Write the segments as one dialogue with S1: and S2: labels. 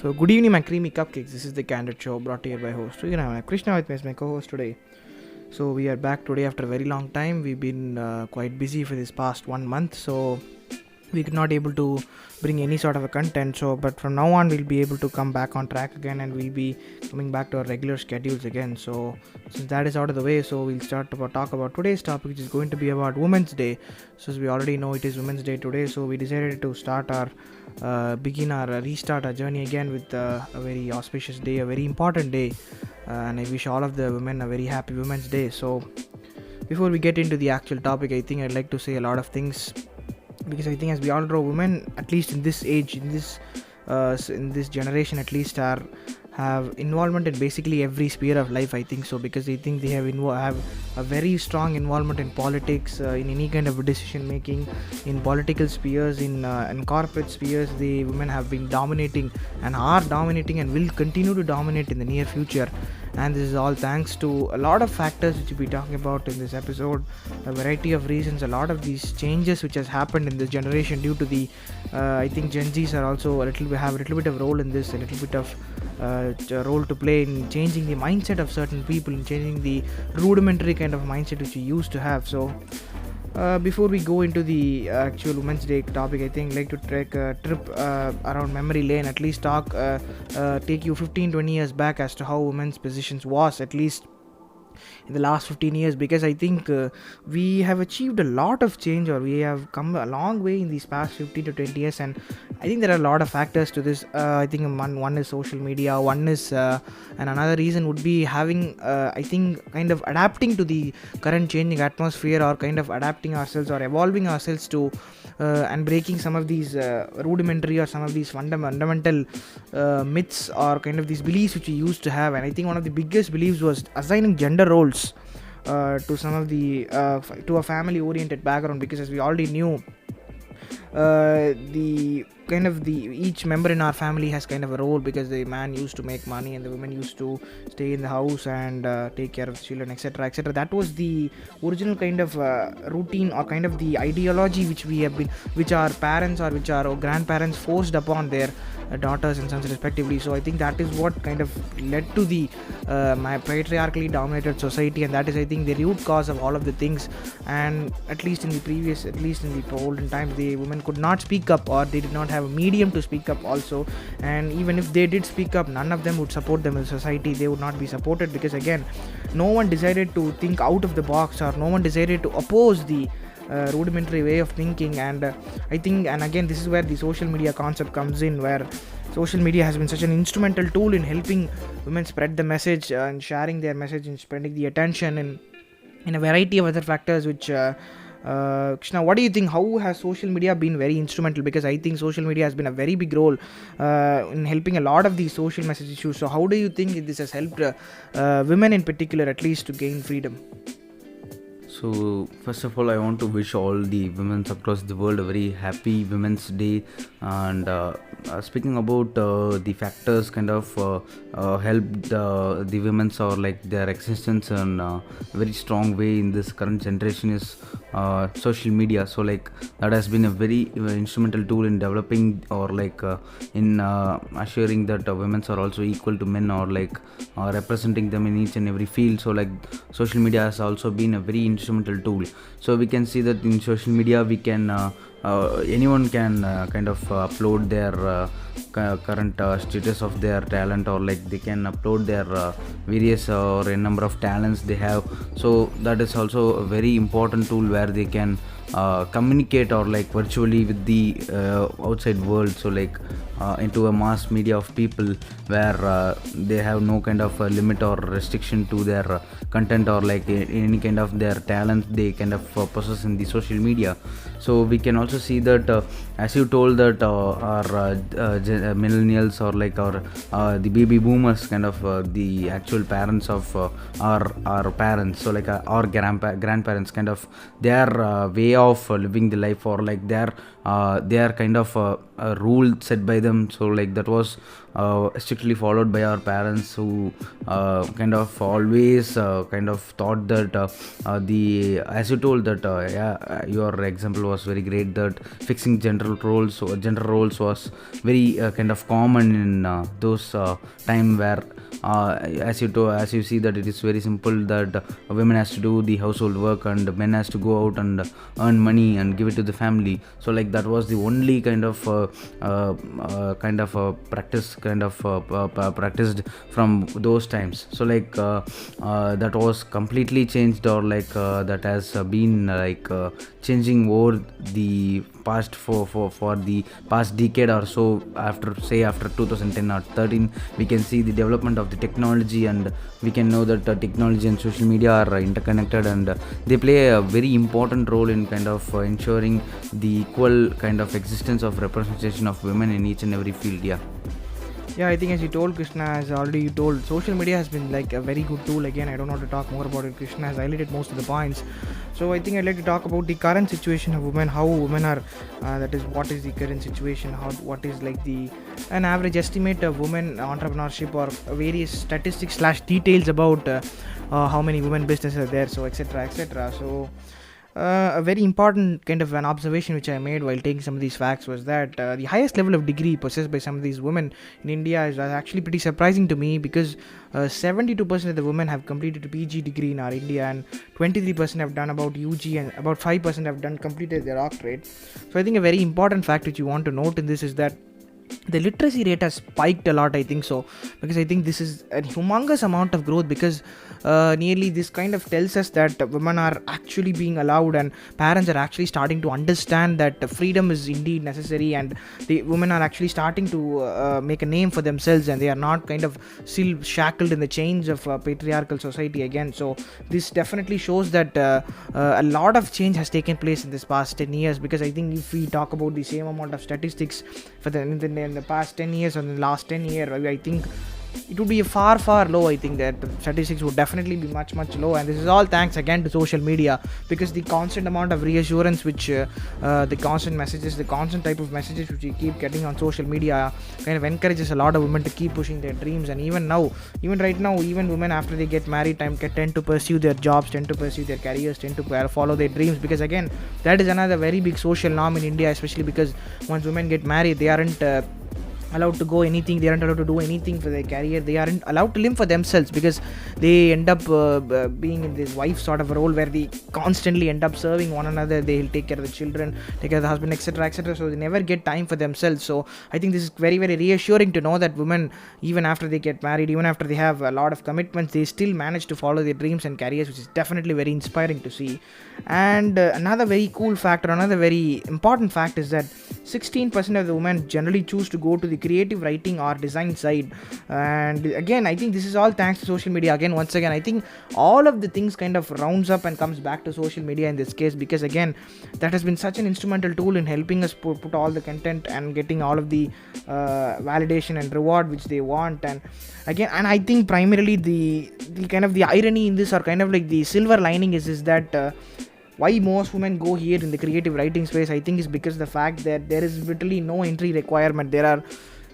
S1: So, good evening, my creamy cupcakes. This is the Candid show brought to you by host. So, Krishna with me as my co-host today. So, we are back today after a very long time. We've been quite busy for this past 1 month, so we could not able to bring any sort of a content. So, but from now on, we'll be able to come back on track again, and we'll be coming back to our regular schedules again. So, since that is out of the way, so we'll start to talk about today's topic, which is going to be about Women's Day. So, as we already know, it is Women's Day today. So, we decided to start our restart our journey again with a very auspicious day, a very important day, and I wish all of the women a very happy Women's Day. So before we get into the actual topic, I think I'd like to say a lot of things, because I think, as we all know, women, at least in this age, in this generation at least, have involvement in basically every sphere of life, I think so, because I think they have a very strong involvement in politics, in any kind of decision making, in political spheres, in corporate spheres. The women have been dominating and are dominating and will continue to dominate in the near future, and this is all thanks to a lot of factors which we'll be talking about in this episode, a variety of reasons, a lot of these changes which has happened in this generation due to the I think Gen Zs are also have a little bit of role in this, a little bit of role to play in changing the mindset of certain people, in changing the rudimentary kind of mindset which we used to have. So before we go into the actual Women's Day topic, I think I'd like to take a trip around memory lane, at least take you 15-20 years back as to how women's positions was, at least in the last 15 years, because I think we have achieved a lot of change, or we have come a long way in these past 15 to 20 years, and I think there are a lot of factors to this. I think one is social media, one is and another reason would be having I think kind of adapting to the current changing atmosphere, or kind of adapting ourselves or evolving ourselves to and breaking some of these rudimentary or some of these fundamental myths, or kind of these beliefs which we used to have. And I think one of the biggest beliefs was assigning gender roles to some of the to a family oriented background, because as we already knew, each member in our family has kind of a role, because the man used to make money and the women used to stay in the house and take care of the children, etc. That was the original kind of routine, or kind of the ideology which our parents or which our grandparents forced upon their daughters and sons respectively. So I think that is what kind of led to the patriarchally dominated society, and that is, I think, the root cause of all of the things. And at least in the olden times, the women could not speak up, or they did not have a medium to speak up also. And even if they did speak up, none of them would support them in society. They would not be supported, because again, no one decided to think out of the box, or no one decided to oppose the rudimentary way of thinking. And I think, and again, this is where the social media concept comes in, where social media has been such an instrumental tool in helping women spread the message and sharing their message and spreading the attention in a variety of other factors which Krishna, what do you think? How has social media been very instrumental? Because I think social media has been a very big role in helping a lot of these social message issues. So how do you think this has helped women in particular, at least, to gain freedom?
S2: So first of all, I want to wish all the women across the world a very happy Women's Day. And speaking about the factors kind of helped the women's, or like their existence in a very strong way in this current generation, is social media. So like that has been a very instrumental tool in developing, or like in assuring that women are also equal to men, or like representing them in each and every field. So like social media has also been a very instrumental tool. So we can see that in social media we can anyone can kind of upload their current status of their talent, or like they can upload their various or a number of talents they have. So that is also a very important tool where they can communicate, or like virtually with the outside world. So like into a mass media of people, where they have no kind of limit or restriction to their content, or like any kind of their talent they kind of possess in the social media. So we can also see that as you told, that our millennials, or like our the baby boomers, kind of the actual parents of our parents, so like our grandparents, kind of their way of living the life, or like their kind of a rule set by them. So like that was strictly followed by our parents, who kind of always kind of thought that the as you told that your example was very great, that fixing gender roles was very kind of common in those time where as you see that it is very simple that a woman has to do the household work and men has to go out and earn money and give it to the family. So like that was the only kind of practice practiced from those times. So like that was completely changed, or like that has been changing over the past for the past decade or so. After 2010 or 13, we can see the development of the technology, and we can know that technology and social media are interconnected, and they play a very important role in kind of ensuring the equal kind of existence of representation of women in each and every field.
S1: Yeah, I think as you told, Krishna, as already you told, social media has been like a very good tool. Again, I don't want to talk more about it. Krishna has highlighted most of the points. So I think I'd like to talk about the current situation of women, how women are, that is, what is the current situation, what is like an average estimate of women entrepreneurship, or various statistics / details about how many women businesses are there, so etc. So a very important kind of an observation which I made while taking some of these facts was that the highest level of degree possessed by some of these women in India is actually pretty surprising to me, because 72% of the women have completed a PG degree in our India, and 23% have done about UG, and about 5% have completed their doctorate. So I think a very important fact which you want to note in this is that the literacy rate has spiked a lot, I think so, because I think this is a humongous amount of growth, because nearly this kind of tells us that women are actually being allowed, and parents are actually starting to understand that freedom is indeed necessary, and the women are actually starting to make a name for themselves, and they are not kind of still shackled in the chains of patriarchal society again. So this definitely shows that a lot of change has taken place in this past 10 years, because I think if we talk about the same amount of statistics for in the past 10 years or in the last 10 years, I think it would be far low. I think that statistics would definitely be much low, and this is all thanks again to social media, because the constant amount of reassurance which the constant messages, the constant type of messages which you keep getting on social media kind of encourages a lot of women to keep pushing their dreams. And even right now, even women after they get married tend to pursue their jobs, tend to pursue their careers, tend to follow their dreams, because again that is another very big social norm in India, especially because once women get married, they aren't allowed to go anything, they aren't allowed to do anything for their career, they aren't allowed to live for themselves, because they end up being in this wife sort of a role where they constantly end up serving one another. They'll take care of the children, take care of the husband, etc. So they never get time for themselves. So I think this is very reassuring to know that women, even after they get married, even after they have a lot of commitments, they still manage to follow their dreams and careers, which is definitely very inspiring to see. And another very cool fact, or another very important fact, is that 16% of the women generally choose to go to the creative writing or design side. And again, I think this is all thanks to social media. Once again, I think all of the things kind of rounds up and comes back to social media in this case, because again, that has been such an instrumental tool in helping us put all the content and getting all of the validation and reward which they want. And I think primarily the kind of the irony in this, or kind of like the silver lining, is that why most women go here in the creative writing space, I think, is because the fact that there is literally no entry requirement. There are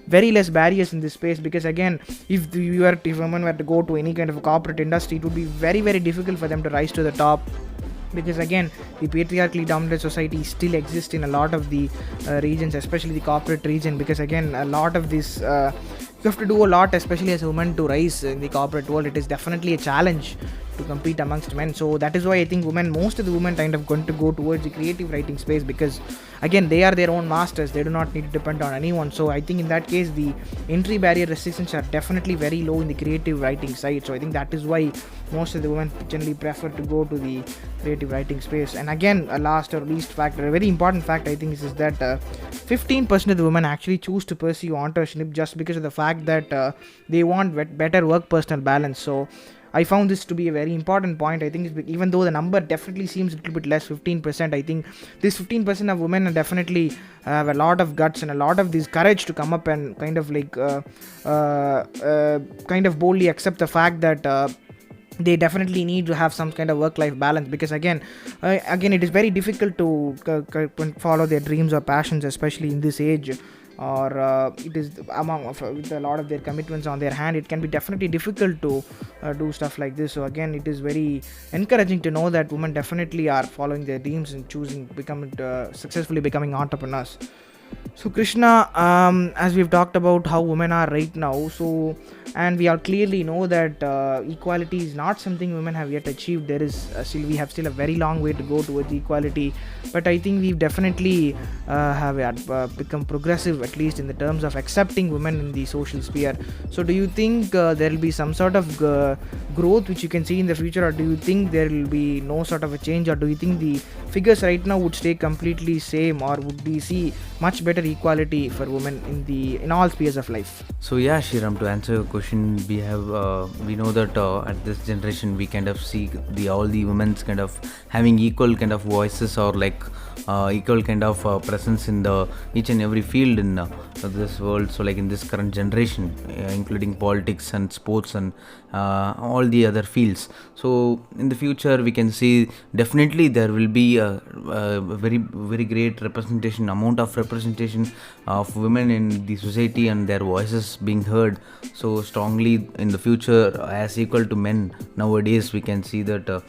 S1: very less barriers in this space, because again, if women were to go to any kind of a corporate industry, it would be very difficult for them to rise to the top, because again, the patriarchally dominated society still exists in a lot of the regions, especially the corporate region, because again, a lot of this you have to do a lot, especially as a woman, to rise in the corporate world. It is definitely a challenge to compete amongst men. So that is why I think most of the women kind of going to go towards the creative writing space, because again, they are their own masters, they do not need to depend on anyone. So I think in that case, the entry barrier restrictions are definitely very low in the creative writing side. So I think that is why most of the women generally prefer to go to the creative writing space. And again, a last or least factor, a very important fact, I think, is that 15% of the women actually choose to pursue entrepreneurship just because of the fact that they want better work-personal balance. So I found this to be a very important point. I think even though the number definitely seems a little bit less, 15%, I think this 15% of women definitely have a lot of guts and a lot of this courage to come up and kind of like kind of boldly accept the fact that they definitely need to have some kind of work-life balance, because again it is very difficult to follow their dreams or passions, especially in this age, or it is with a lot of their commitments on their hand, it can be definitely difficult to do stuff like this. So again, it is very encouraging to know that women definitely are following their dreams and choosing successfully becoming entrepreneurs. So Krishna, as we've talked about how women are right now, so, and we all clearly know that equality is not something women have yet achieved. There is we have still a very long way to go towards equality, but I think we've definitely have become progressive, at least in the terms of accepting women in the social sphere. So do you think there will be some sort of growth which you can see in the future, or do you think there will be no sort of a change, or do you think the figures right now would stay completely same, or would we see much better equality for women in all spheres of life?
S2: So yeah, Shriram, to answer your question, we know that at this generation we kind of see all the women's kind of having equal kind of voices, or like equal kind of presence in the each and every field in this world. So like in this current generation, including politics and sports and all the other fields. So in the future we can see definitely there will be a very very great amount of representation of women in the society, and their voices being heard so strongly in the future as equal to men. Nowadays we can see that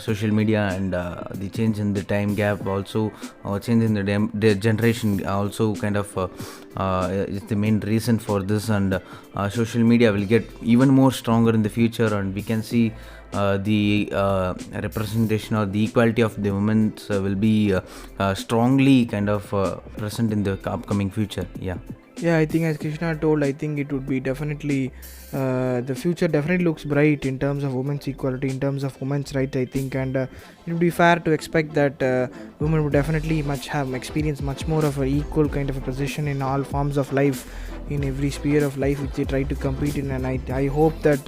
S2: social media and the change in the time gap, also change in the generation, also kind of is the main reason for this. And social media will get even more stronger in the future, and we can see the representation or the equality of the women will be strongly kind of present in the upcoming future.
S1: Yeah, I think as Krishna told, I think it would be definitely the future definitely looks bright in terms of women's equality, in terms of women's rights, I think, and it would be fair to expect that women would definitely have experienced much more of an equal kind of a position in all forms of life, in every sphere of life which they try to compete in. And I hope that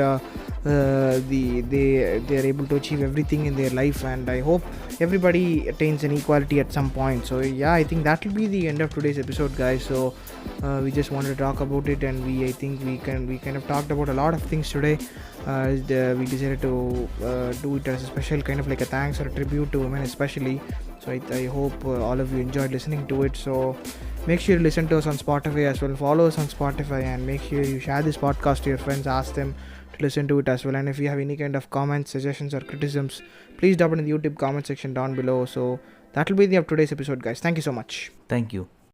S1: they are able to achieve everything in their life, and I hope everybody attains an equality at some point. So yeah, I think that will be the end of today's episode, guys. So we just wanted to talk about it, and I think we kind of talked about a lot of things today. We decided to do it as a special kind of like a thanks or a tribute to women especially. So I hope all of you enjoyed listening to it. So make sure you listen to us on Spotify as well, follow us on Spotify, and make sure you share this podcast to your friends, ask them to listen to it as well. And if you have any kind of comments, suggestions or criticisms, please drop it in the YouTube comment section down below. So that will be the end of today's episode, guys. Thank you so much.
S2: Thank you.